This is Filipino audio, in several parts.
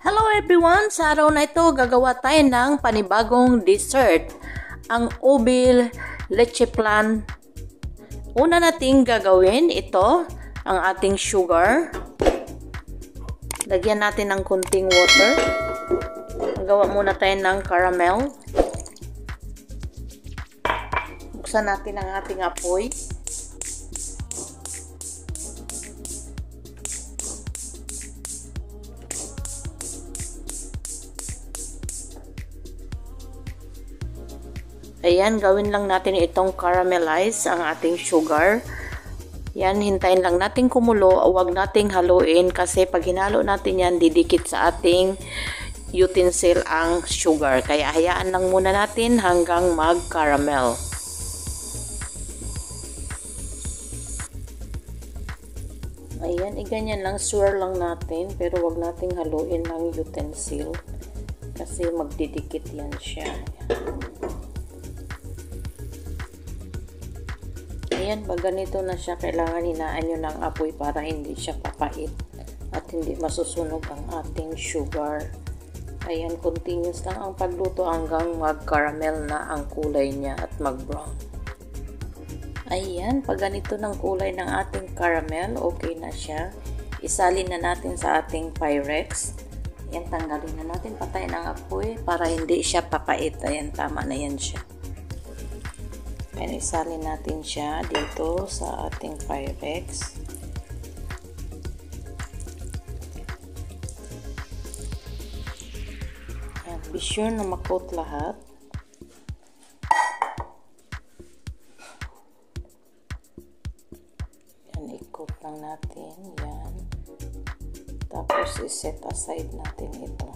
Hello everyone! Sa araw na ito, gagawa tayo ng panibagong dessert. Ang ube leche flan. Una nating gagawin ito, ang ating sugar. Lagyan natin ng kunting water. Gawa muna tayo ng caramel. Buksan natin ang ating apoy. Ayan, gawin lang natin itong caramelize ang ating sugar. Yan, hintayin lang natin kumulo. Huwag nating haluin kasi pag hinalo natin yan, didikit sa ating utensil ang sugar. Kaya hayaan lang muna natin hanggang mag-caramel. Ayan, ganyan lang. Swirl lang natin. Pero huwag nating haluin ng utensil kasi magdidikit yan siya. Ayan, pag ganito na siya, kailangan hinaan nyo ng apoy para hindi siya papait at hindi masusunog ang ating sugar. Ayan, continuous lang ang pagluto hanggang mag-caramel na ang kulay niya at mag-brown. Ayan, pag ganito ng kulay ng ating caramel, okay na siya. Isalin na natin sa ating Pyrex. Ayan, tanggalin na natin, patayin ang apoy para hindi siya papait. Ayan, tama na yan siya. Ayan, isalin natin siya dito sa ating Pyrex. Ayan, be sure na makot lahat. Ayan, ikot lang natin. Yan. Tapos, iset aside natin ito.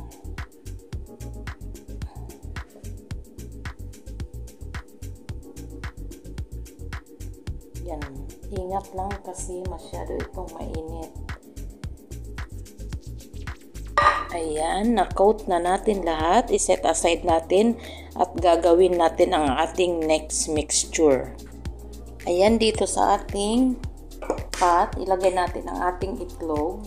Yan, ingat lang kasi masyado itong mainit. Ayan, na-coat na natin lahat. I-set aside natin at gagawin natin ang ating next mixture. Ayan, dito sa ating pot, ilagay natin ang ating itlog.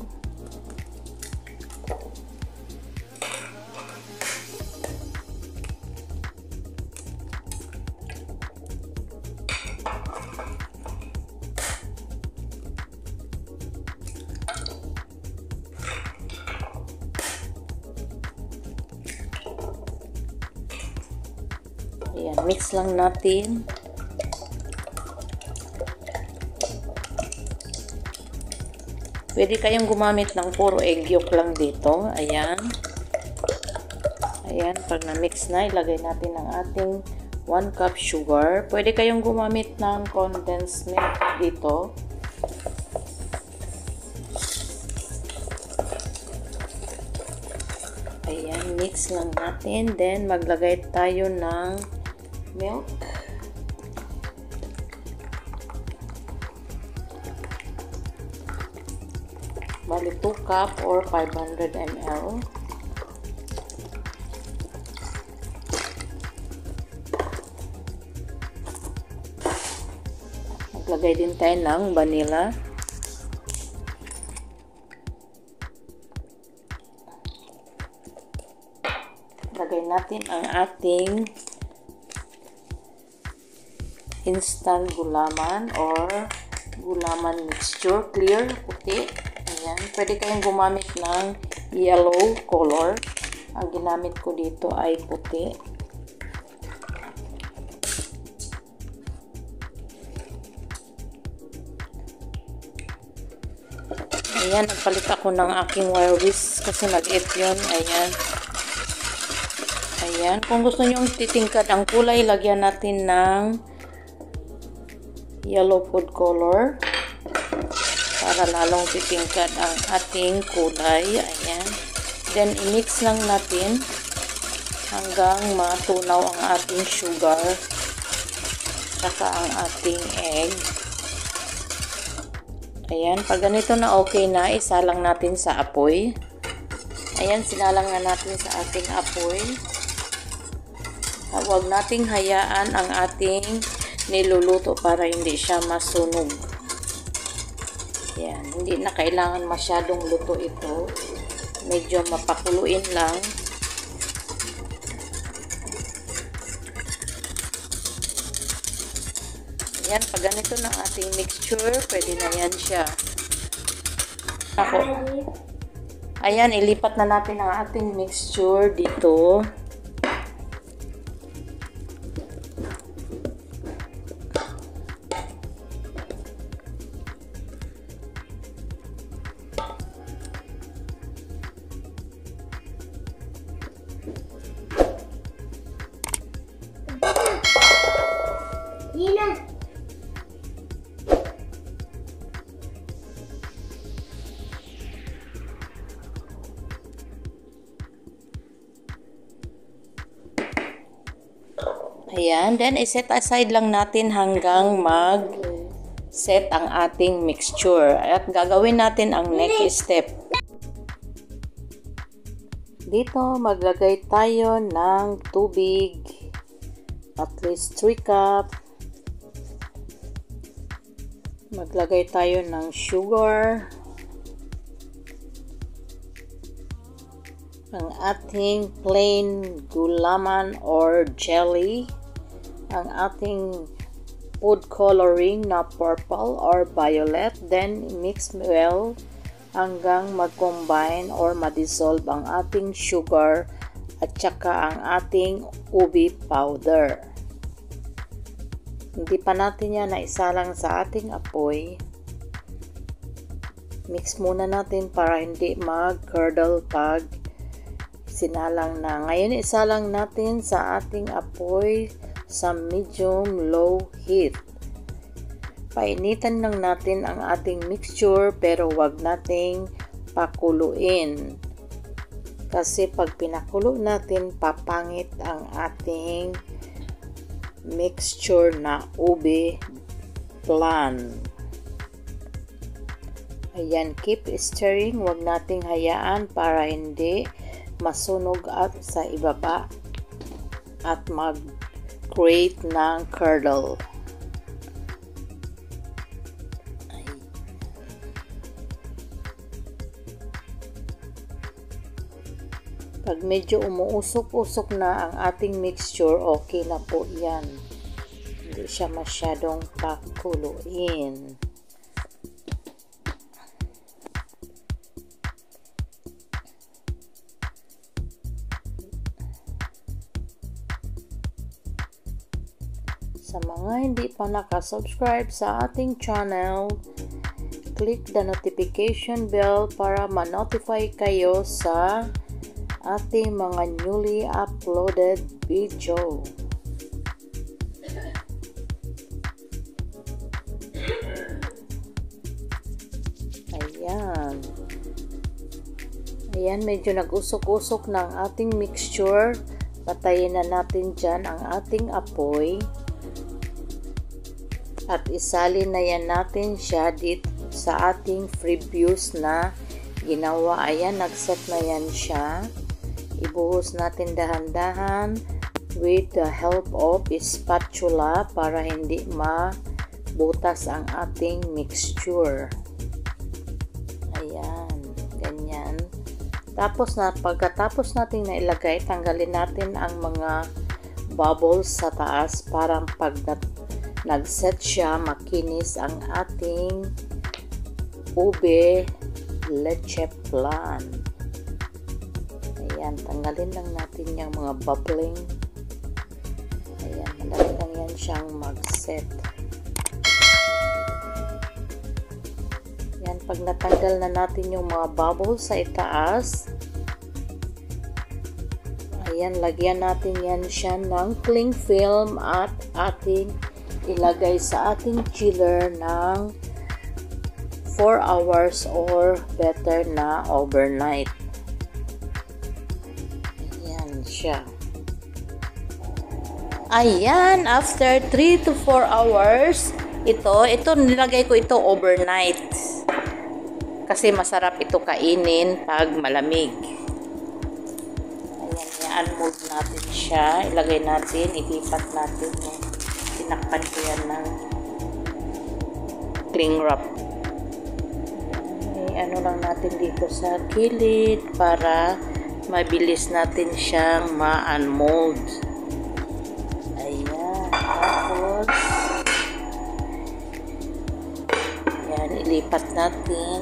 Ayan, mix lang natin. Pwede kayong gumamit ng puro egg yolk lang dito. Ayan. Ayan, pag na-mix na, ilagay natin ang ating 1 cup sugar. Pwede kayong gumamit ng condensed milk dito. Ayan, mix lang natin. Then, maglagay tayo ng milk. Bali 2 cup or 500 ml. Maglagay din tayo ng vanilla. Lagay natin ang ating instant gulaman or gulaman mixture, clear, puti. Ayan, pwede kayong gumamit ng yellow color. Ang ginamit ko dito ay puti. Ayan, nagpalit ako ng aking wire whisk kasi maliit yun. Ayan. Ayan, kung gusto nyo titingkad ang kulay, lagyan natin ng yellow food color para lalong titingkad ang ating kulay. Ayan. Then, i-mix lang natin hanggang matunaw ang ating sugar saka ang ating egg. Ayan, pag ganito na okay na, isalang natin sa apoy. Ayan, sinalang na natin sa ating apoy. Huwag nating hayaan ang ating niluluto para hindi siya masunog. Yan, hindi na kailangan masyadong luto ito. Medyo mapakuluin lang. Yan, pag ganito ng ating mixture, pwede na yan siya. Ako. Ayan, ilipat na natin ang ating mixture dito. Ayan, then iset aside lang natin hanggang mag-set ang ating mixture. At gagawin natin ang next step. Dito, maglagay tayo ng tubig. At least 3 cup. Maglagay tayo ng sugar. Ang ating plain gulaman or jelly. Ang ating food coloring na purple or violet. Then, mix well hanggang mag-combine or ma-dissolve ang ating sugar at saka ang ating ubi powder. Hindi pa natin yan naisalang sa ating apoy. Mix muna natin para hindi mag-curdle pag sinalang na. Ngayon, isalang natin sa ating apoy sa medium-low heat. Painitan lang natin ang ating mixture pero wag nating pakuluin. Kasi pag pinakulo natin, papangit ang ating mixture na ube flan. Ayan, keep stirring. Wag nating hayaan para hindi masunog at sa ibaba at mag-create ng curdle. Pag medyo umuusok-usok na ang ating mixture, okay na po yan. Hindi siya masyadong pakuluin. Sa mga hindi pa nakasubscribe sa ating channel, click the notification bell para ma-notify kayo sa ating mga newly uploaded video. Ayan. Ayan, medyo nag-usok-usok ng ating mixture. Patayin na natin dyan ang ating apoy. At isalin na yan natin siya dito sa ating previous na ginawa. Ayan, nag-set na yan siya. Ibuhos natin dahan-dahan with the help of spatula para hindi mabutas ang ating mixture. Ayan, ganyan. Tapos pagkatapos natin na ilagay, tanggalin natin ang mga bubbles sa taas para pag nag-set siya, makinis ang ating ube leche flan. Ayan, tanggalin lang natin yung mga bubbling. Ayan, madali lang yan siyang mag-set. Ayan, pag natanggal na natin yung mga bubbles sa itaas, ayan, lagyan natin yan siya ng cling film at ating ilagay sa ating chiller ng 4 hours or better na overnight. Ayan siya. Ayan, after 3 to 4 hours, ito nilagay ko ito overnight. Kasi masarap ito kainin pag malamig. Ayan, i-unmold natin siya. Ilagay natin, ilipat natin. Tinakpan ko yan ng cling wrap. i-ano lang natin dito sa kilid para mabilis natin siyang ma-unmold. Ayan. Tapos, yan, ilipat natin.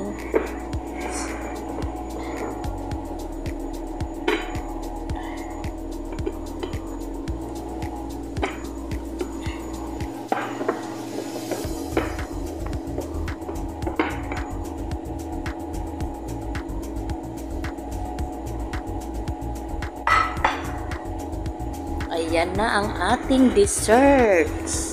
Ayan na ang ating desserts.